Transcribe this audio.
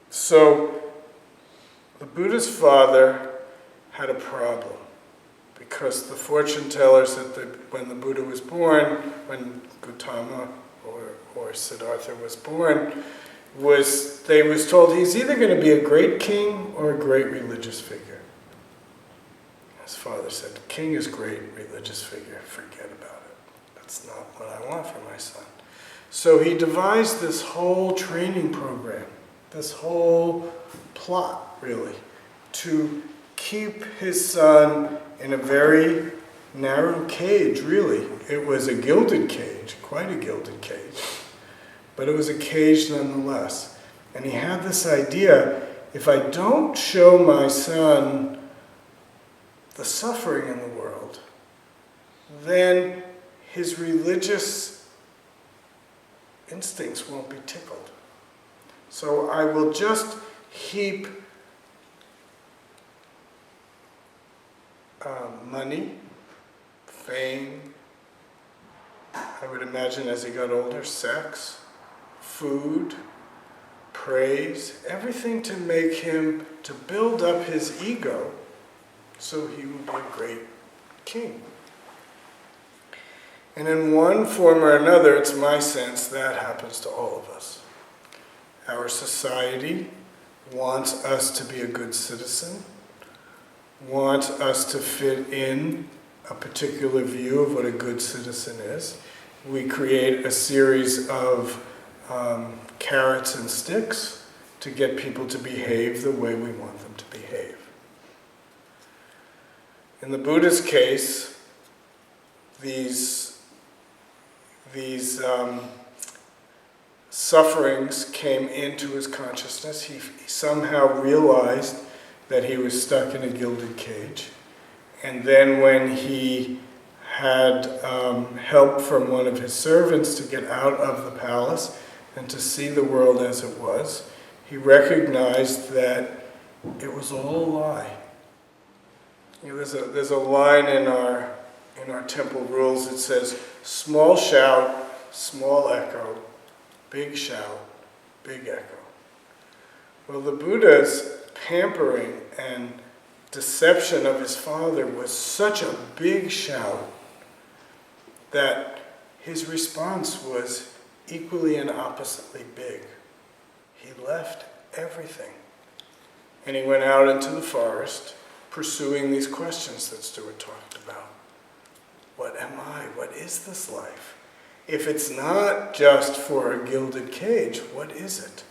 So the Buddha's father had a problem because the fortune tellers when the Buddha was born, when Gautama or Siddhartha was born, they was told he's either going to be a great king or a great religious figure. His father said, king is great, religious figure, forget about it. That's not what I want for my son. So he devised this whole training program, this whole plot, really, to keep his son in a very narrow cage, really. It was a gilded cage, quite a gilded cage, but it was a cage nonetheless. And he had this idea, if I don't show my son the suffering in the world, then his religious instincts won't be tickled. So I will just heap money, fame, I would imagine as he got older, sex, food, praise, everything to make him, to build up his ego so he will be a great king. And in one form or another, it's my sense that happens to all of us. Our society wants us to be a good citizen, wants us to fit in a particular view of what a good citizen is. We create a series of carrots and sticks to get people to behave the way we want them to behave. In the Buddha's case, these sufferings came into his consciousness. He somehow realized that he was stuck in a gilded cage. And then when he had help from one of his servants to get out of the palace and to see the world as it was, he recognized that it was all a lie. You know, there's a line in our temple rules that says, small shout, small echo, big shout, big echo. Well, the Buddha's pampering and deception of his father was such a big shout that his response was equally and oppositely big. He left everything. And he went out into the forest pursuing these questions that Stuart talked about. What am I? What is this life? If it's not just for a gilded cage, what is it?